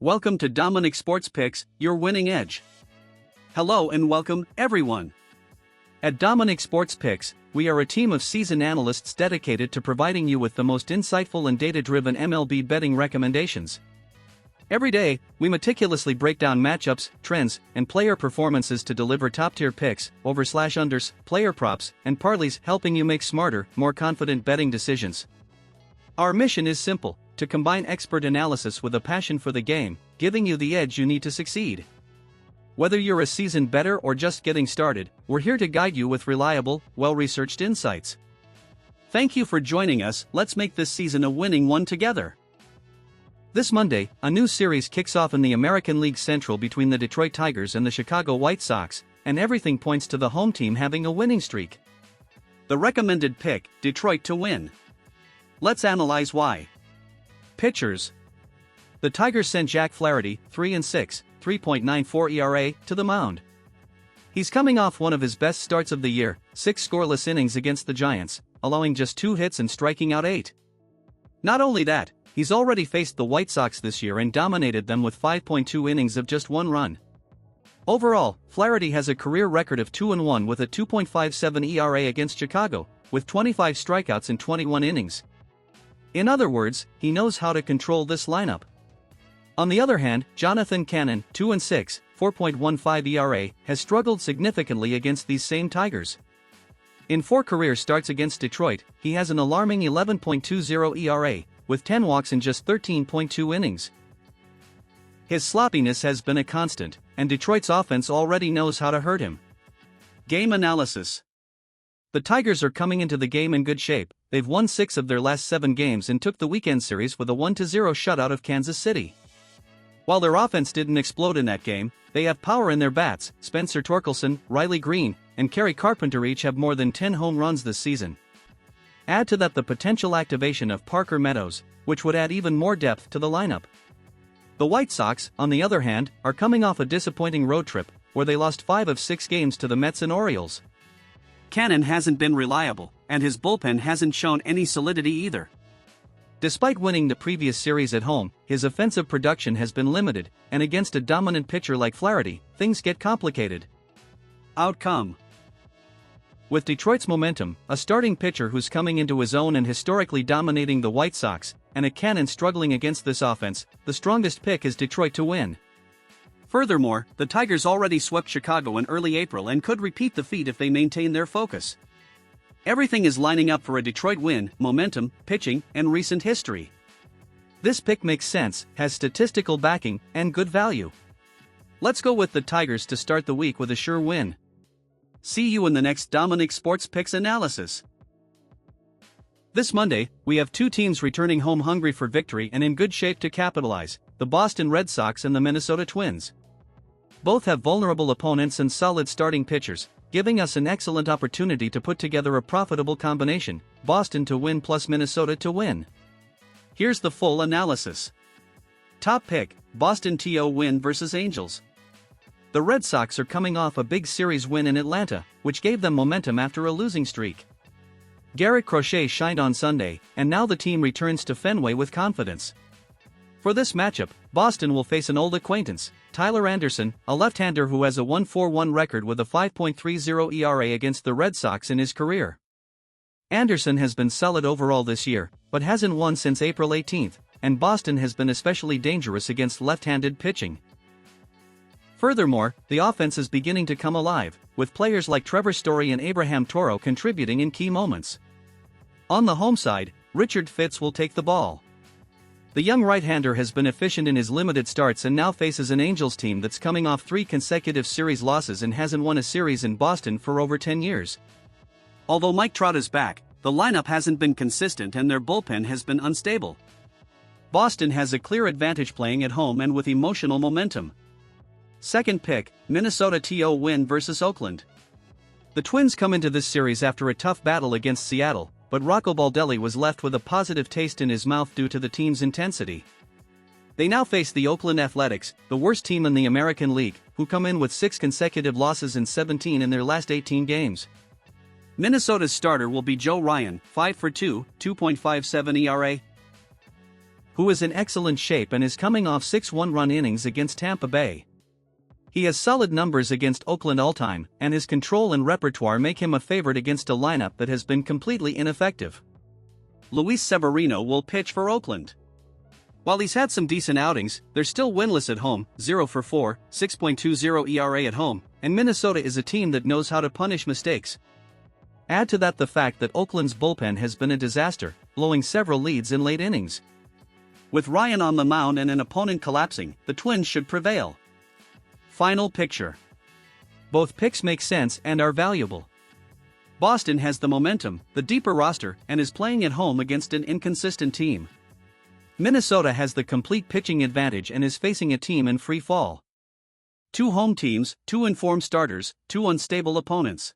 Welcome to Dominic Sports Picks, your winning edge. Hello and welcome, everyone. At Dominic Sports Picks, we are a team of seasoned analysts dedicated to providing you with the most insightful and data-driven MLB betting recommendations. Every day, we meticulously break down matchups, trends, and player performances to deliver top-tier picks, over/unders, player props, and parlays, helping you make smarter, more confident betting decisions. Our mission is simple: to combine expert analysis with a passion for the game, giving you the edge you need to succeed. Whether you're a seasoned bettor or just getting started, we're here to guide you with reliable, well-researched insights. Thank you for joining us. Let's make this season a winning one together. This Monday, a new series kicks off in the American League Central between the Detroit Tigers and the Chicago White Sox, and everything points to the home team having a winning streak. The recommended pick: Detroit to win. Let's analyze why. Pitchers. The Tigers sent Jack Flaherty, 3-6, 3.94 ERA, to the mound. He's coming off one of his best starts of the year, 6 scoreless innings against the Giants, allowing just 2 hits and striking out 8. Not only that, he's already faced the White Sox this year and dominated them with 5.2 innings of just 1 run. Overall, Flaherty has a career record of 2-1 with a 2.57 ERA against Chicago, with 25 strikeouts in 21 innings. In other words, he knows how to control this lineup. On the other hand, Jonathan Cannon, 2-6, 4.15 ERA, has struggled significantly against these same Tigers. In 4 career starts against Detroit, he has an alarming 11.20 ERA, with 10 walks in just 13.2 innings. His sloppiness has been a constant, and Detroit's offense already knows how to hurt him. Game analysis. The Tigers are coming into the game in good shape. They've won 6 of their last 7 games and took the weekend series with a 1-0 shutout of Kansas City. While their offense didn't explode in that game, they have power in their bats. Spencer Torkelson, Riley Green, and Kerry Carpenter each have more than 10 home runs this season. Add to that the potential activation of Parker Meadows, which would add even more depth to the lineup. The White Sox, on the other hand, are coming off a disappointing road trip, where they lost 5 of 6 games to the Mets and Orioles. Cannon hasn't been reliable, and his bullpen hasn't shown any solidity either. Despite winning the previous series at home, his offensive production has been limited, and against a dominant pitcher like Flaherty, things get complicated. Outcome. With Detroit's momentum, a starting pitcher who's coming into his own and historically dominating the White Sox, and a Cannon struggling against this offense, the strongest pick is Detroit to win. Furthermore, the Tigers already swept Chicago in early April and could repeat the feat if they maintain their focus. Everything is lining up for a Detroit win: momentum, pitching, and recent history. This pick makes sense, has statistical backing, and good value. Let's go with the Tigers to start the week with a sure win. See you in the next Dominic Sports Picks analysis. This Monday, we have 2 teams returning home hungry for victory and in good shape to capitalize: the Boston Red Sox and the Minnesota Twins. Both have vulnerable opponents and solid starting pitchers, giving us an excellent opportunity to put together a profitable combination: Boston to win plus Minnesota to win. Here's the full analysis. Top pick: Boston to win versus Angels. The Red Sox are coming off a big series win in Atlanta, which gave them momentum after a losing streak. Garrett Crochet shined on Sunday, and now the team returns to Fenway with confidence. For this matchup, Boston will face an old acquaintance, Tyler Anderson, a left-hander who has a 1.41 record with a 5.30 ERA against the Red Sox in his career. Anderson has been solid overall this year, but hasn't won since April 18, and Boston has been especially dangerous against left-handed pitching. Furthermore, the offense is beginning to come alive, with players like Trevor Story and Abraham Toro contributing in key moments. On the home side, Richard Fitz will take the ball. The young right-hander has been efficient in his limited starts and now faces an Angels team that's coming off 3 consecutive series losses and hasn't won a series in Boston for over 10 years. Although Mike Trout is back, the lineup hasn't been consistent and their bullpen has been unstable. Boston has a clear advantage playing at home and with emotional momentum. Second pick: Minnesota to win versus Oakland. The Twins come into this series after a tough battle against Seattle, but Rocco Baldelli was left with a positive taste in his mouth due to the team's intensity. They now face the Oakland Athletics, the worst team in the American League, who come in with 6 consecutive losses and 17 in their last 18 games. Minnesota's starter will be Joe Ryan, 5 for 2, 2.57 ERA. who is in excellent shape and is coming off 6 one-run innings against Tampa Bay. He has solid numbers against Oakland all-time, and his control and repertoire make him a favorite against a lineup that has been completely ineffective. Luis Severino will pitch for Oakland. While he's had some decent outings, they're still winless at home, 0-for-4, 6.20 ERA at home, and Minnesota is a team that knows how to punish mistakes. Add to that the fact that Oakland's bullpen has been a disaster, blowing several leads in late innings. With Ryan on the mound and an opponent collapsing, the Twins should prevail. Final picture. Both picks make sense and are valuable. Boston has the momentum, the deeper roster, and is playing at home against an inconsistent team. Minnesota has the complete pitching advantage and is facing a team in free fall. 2 home teams, 2 informed starters, 2 unstable opponents.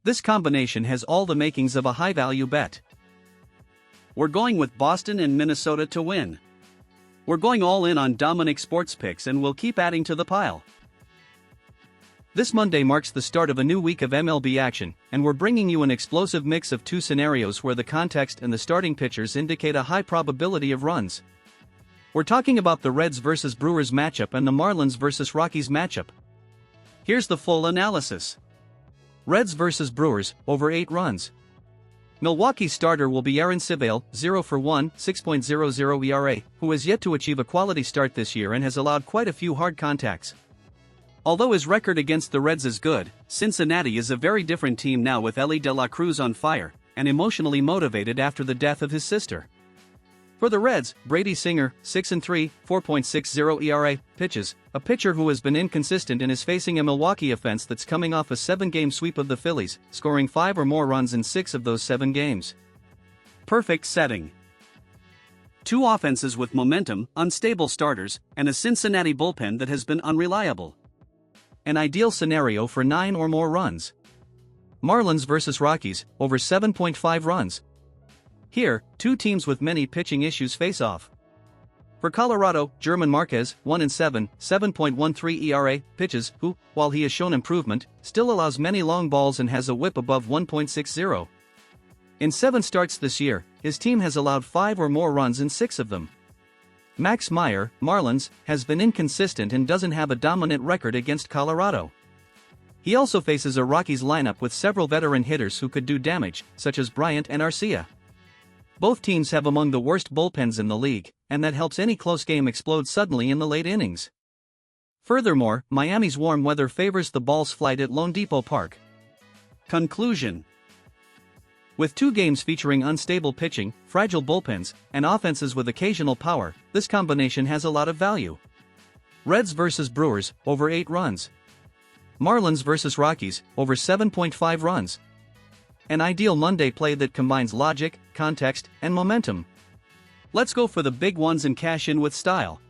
This combination has all the makings of a high-value bet. We're going with Boston and Minnesota to win. We're going all in on Dominic Sports Picks and we'll keep adding to the pile. This Monday marks the start of a new week of MLB action, and we're bringing you an explosive mix of 2 scenarios where the context and the starting pitchers indicate a high probability of runs. We're talking about the Reds vs. Brewers matchup and the Marlins vs. Rockies matchup. Here's the full analysis. Reds vs. Brewers, over 8 runs. Milwaukee's starter will be Aaron Civale, 0-for-1, 6.00 ERA, who has yet to achieve a quality start this year and has allowed quite a few hard contacts. Although his record against the Reds is good, Cincinnati is a very different team now with Elly De La Cruz on fire, and emotionally motivated after the death of his sister. For the Reds, Brady Singer, 6-3, 4.60 ERA, pitches, a pitcher who has been inconsistent and is facing a Milwaukee offense that's coming off a 7-game sweep of the Phillies, scoring 5 or more runs in 6 of those 7 games. Perfect setting. 2 offenses with momentum, unstable starters, and a Cincinnati bullpen that has been unreliable. An ideal scenario for 9 or more runs. Marlins vs. Rockies, over 7.5 runs. Here, 2 teams with many pitching issues face off. For Colorado, German Marquez, 1-7, 7.13 ERA, pitches, who, while he has shown improvement, still allows many long balls and has a whip above 1.60. In 7 starts this year, his team has allowed 5 or more runs in 6 of them. Max Meyer, Marlins, has been inconsistent and doesn't have a dominant record against Colorado. He also faces a Rockies lineup with several veteran hitters who could do damage, such as Bryant and Arcia. Both teams have among the worst bullpens in the league, and that helps any close game explode suddenly in the late innings. Furthermore, Miami's warm weather favors the ball's flight at Lone Depot Park. Conclusion. With 2 games featuring unstable pitching, fragile bullpens, and offenses with occasional power, this combination has a lot of value. Reds vs. Brewers, over 8 runs. Marlins vs. Rockies, over 7.5 runs. An ideal Monday play that combines logic, context, and momentum. Let's go for the big ones and cash in with style.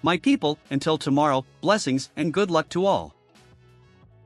My people, until tomorrow, blessings and good luck to all.